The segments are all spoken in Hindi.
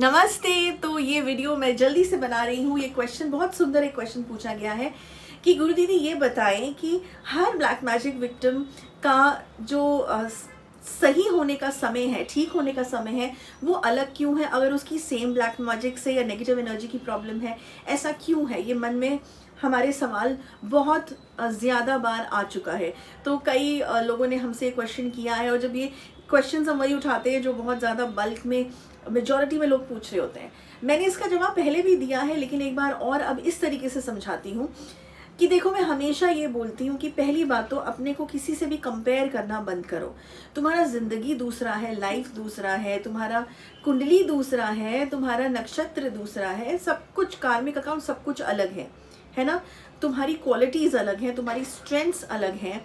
नमस्ते। तो ये वीडियो मैं जल्दी से बना रही हूँ। ये क्वेश्चन बहुत सुंदर एक क्वेश्चन पूछा गया है कि गुरु दीदी ये बताएं कि हर ब्लैक मैजिक विक्टिम का जो सही होने का समय है, ठीक होने का समय है, वो अलग क्यों है? अगर उसकी सेम ब्लैक मैजिक से या नेगेटिव एनर्जी की प्रॉब्लम है, ऐसा क्यों है? ये मन में हमारे सवाल बहुत ज़्यादा बार आ चुका है। तो कई लोगों ने हमसे क्वेश्चन किया है और जब ये क्वेश्चन हम वही उठाते हैं जो बहुत ज़्यादा बल्क में मेजॉरिटी में लोग पूछ रहे होते हैं। मैंने इसका जवाब पहले भी दिया है, लेकिन एक बार और अब इस तरीके से समझाती हूँ कि देखो, मैं हमेशा ये बोलती हूँ कि पहली बात तो अपने को किसी से भी कंपेयर करना बंद करो। तुम्हारा ज़िंदगी दूसरा है, लाइफ दूसरा है, तुम्हारा कुंडली दूसरा है, तुम्हारा नक्षत्र दूसरा है, सब कुछ कार्मिक अकाउंट सब कुछ अलग है ना। तुम्हारी क्वालिटीज़ अलग हैं, तुम्हारी स्ट्रेंथ्स अलग हैं,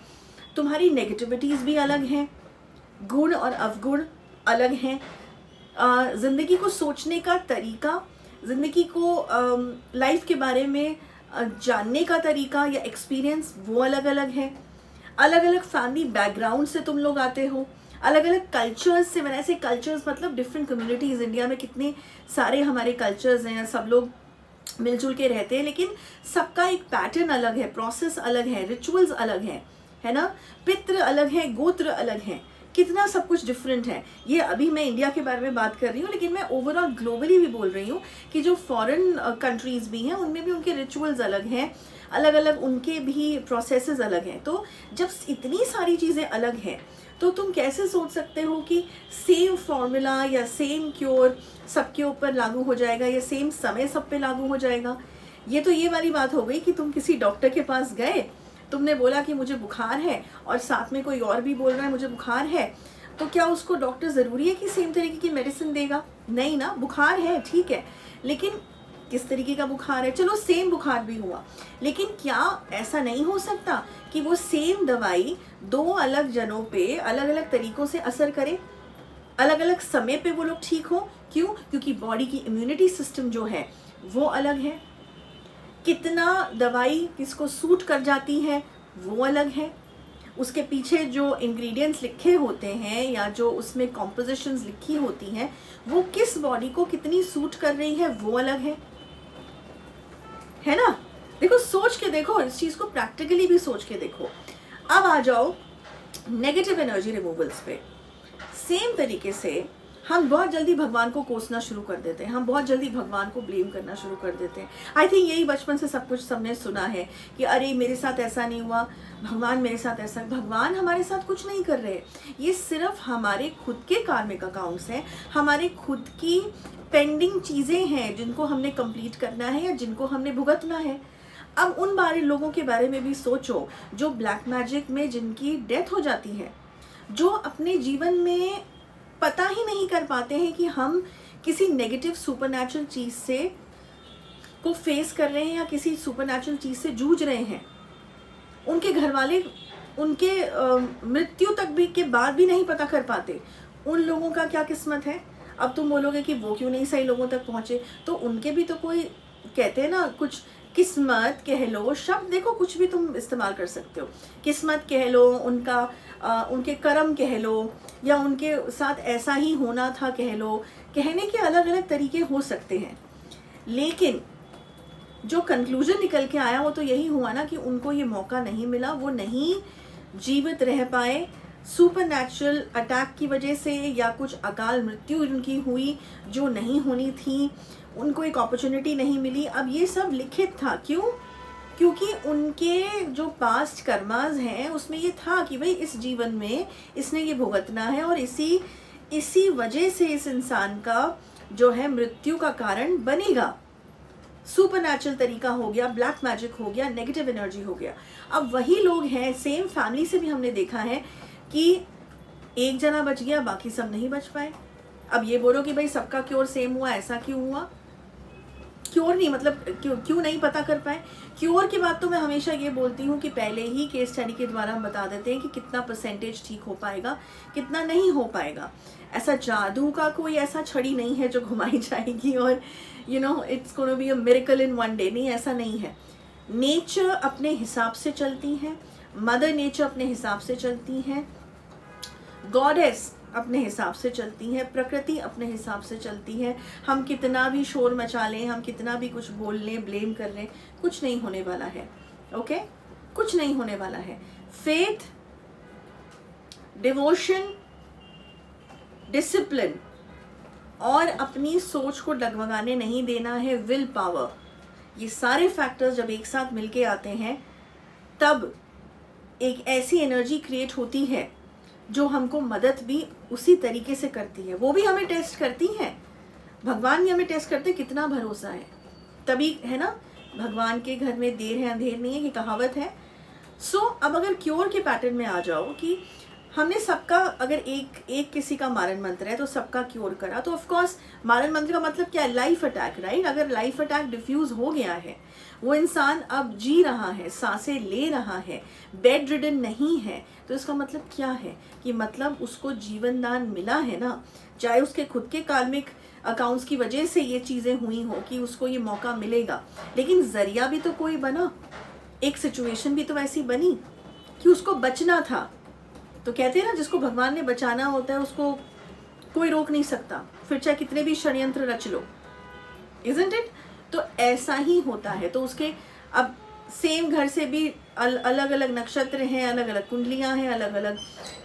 तुम्हारी नेगेटिविटीज़ भी अलग हैं, गुण और अवगुण अलग हैं। ज़िंदगी को सोचने का तरीका, ज़िंदगी को लाइफ के बारे में जानने का तरीका या एक्सपीरियंस वो अलग अलग है। अलग अलग फैमिली बैकग्राउंड से तुम लोग आते हो, अलग अलग कल्चर्स से। मैंने ऐसे कल्चर्स मतलब डिफरेंट कम्युनिटीज़, इंडिया में कितने सारे हमारे कल्चर्स हैं, सब लोग मिलजुल के रहते हैं, लेकिन सबका एक पैटर्न अलग है, प्रोसेस अलग है, रिचुअल्स अलग है ना। पितृ अलग है, गोत्र अलग है, कितना सब कुछ डिफरेंट है। ये अभी मैं इंडिया के बारे में बात कर रही हूँ, लेकिन मैं ओवरऑल ग्लोबली भी बोल रही हूँ कि जो फॉरेन कंट्रीज़ भी हैं उनमें भी उनके रिचुअल्स अलग हैं, अलग अलग उनके भी प्रोसेसेस अलग हैं। तो जब इतनी सारी चीज़ें अलग हैं तो तुम कैसे सोच सकते हो कि सेम फॉर्मूला या सेम क्योर सबके ऊपर लागू हो जाएगा या सेम समय सब पे लागू हो जाएगा? ये तो ये वाली बात हो गई कि तुम किसी डॉक्टर के पास गए, तुमने बोला कि मुझे बुखार है और साथ में कोई और भी बोल रहा है मुझे बुखार है, तो क्या उसको डॉक्टर ज़रूरी है कि सेम तरीके की मेडिसिन देगा? नहीं ना। बुखार है ठीक है, लेकिन किस तरीके का बुखार है? चलो सेम बुखार भी हुआ, लेकिन क्या ऐसा नहीं हो सकता कि वो सेम दवाई दो अलग जनों पे अलग अलग तरीक़ों से असर करे, अलग अलग समय पे वो लोग ठीक हो? क्यों? क्योंकि बॉडी की इम्यूनिटी सिस्टम जो है वो अलग है। कितना दवाई किसको सूट कर जाती है वो अलग है। उसके पीछे जो इंग्रेडिएंट्स लिखे होते हैं या जो उसमें कॉम्पोजिशंस लिखी होती हैं वो किस बॉडी को कितनी सूट कर रही है वो अलग है ना। देखो, सोच के देखो, इस चीज़ को प्रैक्टिकली भी सोच के देखो। अब आ जाओ नेगेटिव एनर्जी रिमूवल्स पे। सेम तरीके से हम बहुत जल्दी भगवान को कोसना शुरू कर देते हैं, हम बहुत जल्दी भगवान को ब्लेम करना शुरू कर देते हैं। आई थिंक यही बचपन से सब कुछ सबने सुना है कि अरे मेरे साथ ऐसा नहीं हुआ, भगवान मेरे साथ ऐसा। भगवान हमारे साथ कुछ नहीं कर रहे, ये सिर्फ हमारे खुद के कार्मिक अकाउंट्स हैं, हमारे खुद की पेंडिंग चीज़ें हैं जिनको हमने कंप्लीट करना है या जिनको हमने भुगतना है। अब उन बारे लोगों के बारे में भी सोचो जो ब्लैक मैजिक में जिनकी डेथ हो जाती है, जो अपने जीवन में पता ही नहीं कर पाते हैं कि हम किसी नेगेटिव सुपरनैचुरल चीज़ से को फेस कर रहे हैं या किसी सुपरनैचुरल चीज़ से जूझ रहे हैं। उनके घर वाले उनके मृत्यु तक भी के बाद भी नहीं पता कर पाते। उन लोगों का क्या किस्मत है? अब तुम बोलोगे कि वो क्यों नहीं सही लोगों तक पहुँचे, तो उनके भी तो कोई, कहते हैं ना, कुछ किस्मत कह लो, शब्द देखो कुछ भी तुम इस्तेमाल कर सकते हो। किस्मत कह लो, उनके कर्म कह लो, या उनके साथ ऐसा ही होना था कह लो। कहने के अलग अलग तरीके हो सकते हैं, लेकिन जो कंक्लूजन निकल के आया वो तो यही हुआ ना कि उनको ये मौका नहीं मिला, वो नहीं जीवित रह पाए सुपरनैचुरल अटैक की वजह से, या कुछ अकाल मृत्यु उनकी हुई जो नहीं होनी थी, उनको एक अपॉर्चुनिटी नहीं मिली। अब ये सब लिखित था, क्यों? क्योंकि उनके जो पास्ट कर्मास हैं उसमें ये था कि भाई इस जीवन में इसने ये भुगतना है और इसी वजह से इस इंसान का जो है मृत्यु का कारण बनेगा। सुपरनैचुरल तरीका हो गया, ब्लैक मैजिक हो गया, नेगेटिव एनर्जी हो गया। अब वही लोग हैं, सेम फैमिली से भी हमने देखा है कि एक जना बच गया, बाकी सब नहीं बच पाए। अब ये बोलो कि भाई सबका क्योर सेम हुआ, ऐसा क्यों हुआ? क्योर नहीं, मतलब क्यों नहीं पता कर पाए? क्योर की बात तो मैं हमेशा ये बोलती हूँ कि पहले ही केस स्टडी के द्वारा हम बता देते हैं कि कितना परसेंटेज ठीक हो पाएगा, कितना नहीं हो पाएगा। ऐसा जादू का कोई ऐसा छड़ी नहीं है जो घुमाई जाएगी और it's gonna be a miracle in one day. नहीं, ऐसा नहीं है। नेचर अपने हिसाब से चलती है, मदर नेचर अपने हिसाब से चलती है, गॉडेस अपने हिसाब से चलती है, प्रकृति अपने हिसाब से चलती है। हम कितना भी शोर मचा लें, हम कितना भी कुछ बोल लें, ब्लेम कर लें, कुछ नहीं होने वाला है। ओके, कुछ नहीं होने वाला है। फेथ, डिवोशन, डिसिप्लिन और अपनी सोच को डगमगाने नहीं देना है, विल पावर, ये सारे फैक्टर्स जब एक साथ मिलके आते हैं तब एक ऐसी एनर्जी क्रिएट होती है जो हमको मदद भी उसी तरीके से करती है। वो भी हमें टेस्ट करती हैं, भगवान भी हमें टेस्ट करते, कितना भरोसा है। तभी है ना, भगवान के घर में देर है अंधेर नहीं है, ये कहावत है। अब अगर क्योर के पैटर्न में आ जाओ कि हमने सबका, अगर एक किसी का मारण मंत्र है तो सबका क्योर करा, तो ऑफ कोर्स मारण मंत्र का मतलब क्या है? Life attack, right. अगर लाइफ अटैक डिफ्यूज हो गया है, वो इंसान अब जी रहा है, सांसें ले रहा है, बेड रिडन नहीं है, तो इसका मतलब क्या है? कि मतलब उसको जीवन दान मिला है ना। चाहे उसके खुद के कार्मिक अकाउंट्स की वजह से ये चीज़ें हुई हो कि उसको ये मौका मिलेगा, लेकिन जरिया भी तो कोई बना, एक सिचुएशन भी तो ऐसी बनी कि उसको बचना था। तो कहते हैं ना, जिसको भगवान ने बचाना होता है उसको कोई रोक नहीं सकता, फिर चाहे कितने भी षड्यंत्र रच लो, इजंट इट? तो ऐसा ही होता है। तो उसके अब सेम घर से भी अलग अलग नक्षत्र हैं, अलग अलग कुंडलियां हैं, अलग अलग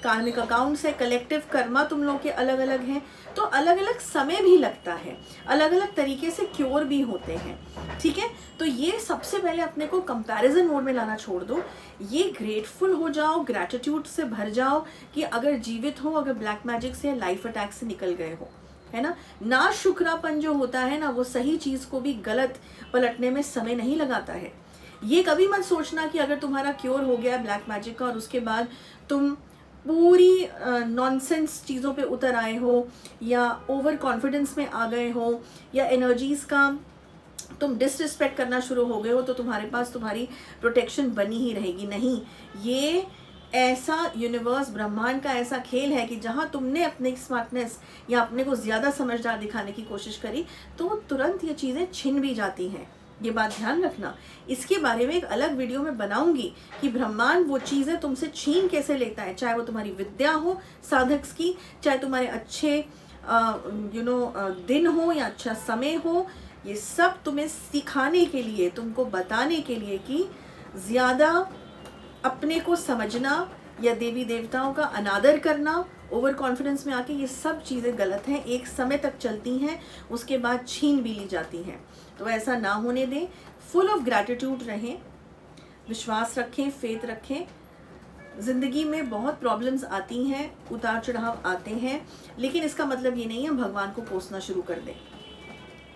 कार्मिक अकाउंट्स है, कलेक्टिव कर्मा तुम लोग के अलग अलग हैं, तो अलग अलग समय भी लगता है, अलग अलग तरीके से क्योर भी होते हैं, ठीक है। तो ये सबसे पहले अपने को कंपैरिजन मोड में लाना छोड़ दो, ये ग्रेटफुल हो जाओ, ग्रैटिट्यूड से भर जाओ कि अगर जीवित हो, अगर ब्लैक मैजिक से, लाइफ अटैक से निकल गए हो, है ना शुक्रापन जो होता है ना, वो सही चीज को भी गलत पलटने में समय नहीं लगाता है। ये कभी मत सोचना कि अगर तुम्हारा क्योर हो गया ब्लैक मैजिक का और उसके बाद तुम पूरी नॉनसेंस चीज़ों पे उतर आए हो, या ओवर कॉन्फिडेंस में आ गए हो, या एनर्जीज का तुम डिसरिस्पेक्ट करना शुरू हो गए हो, तो तुम्हारे पास तुम्हारी प्रोटेक्शन बनी ही रहेगी। नहीं, ये ऐसा यूनिवर्स, ब्रह्मांड का ऐसा खेल है कि जहाँ तुमने अपने स्मार्टनेस या अपने को ज़्यादा समझदार दिखाने की कोशिश करी, तो तुरंत ये चीज़ें छिन भी जाती हैं। ये बात ध्यान रखना। इसके बारे में एक अलग वीडियो में बनाऊंगी कि ब्रह्मांड वो चीज़ें तुमसे छीन कैसे लेता है, चाहे वो तुम्हारी विद्या हो साधक की, चाहे तुम्हारे अच्छे दिन हो या अच्छा समय हो, ये सब तुम्हें सिखाने के लिए, तुमको बताने के लिए कि ज़्यादा अपने को समझना या देवी देवताओं का अनादर करना, ओवर कॉन्फिडेंस में आके, ये सब चीज़ें गलत हैं, एक समय तक चलती हैं, उसके बाद छीन भी ली जाती हैं। तो ऐसा ना होने दें, फुल ऑफ ग्रैटिट्यूड रहें, विश्वास रखें, फेथ रखें। ज़िंदगी में बहुत प्रॉब्लम्स आती हैं, उतार चढ़ाव आते हैं, लेकिन इसका मतलब ये नहीं है भगवान को कोसना शुरू कर दें,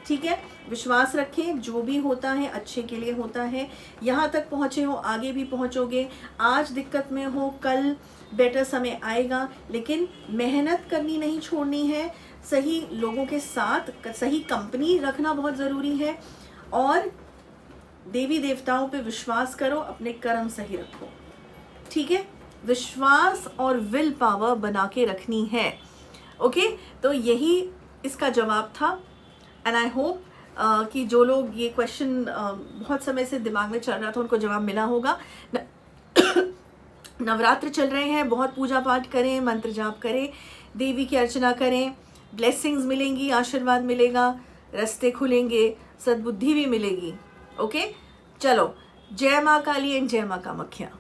ठीक है। विश्वास रखें, जो भी होता है अच्छे के लिए होता है। यहाँ तक पहुँचे हो, आगे भी पहुँचोगे। आज दिक्कत में हो, कल बेटर समय आएगा, लेकिन मेहनत करनी नहीं छोड़नी है। सही लोगों के साथ सही कंपनी रखना बहुत ज़रूरी है, और देवी देवताओं पे विश्वास करो, अपने कर्म सही रखो, ठीक है। विश्वास और विल पावर बना के रखनी है, ओके। तो यही इसका जवाब था, एंड आई होप कि जो लोग ये क्वेश्चन बहुत समय से दिमाग में चल रहा था उनको जवाब मिला होगा। नवरात्र चल रहे हैं, बहुत पूजा पाठ करें, मंत्र जाप करें, देवी की अर्चना करें, ब्लेसिंग्स मिलेंगी, आशीर्वाद मिलेगा, रास्ते खुलेंगे, सद्बुद्धि भी मिलेगी, ओके। चलो, जय माँ काली एंड जय माँ कामाख्या।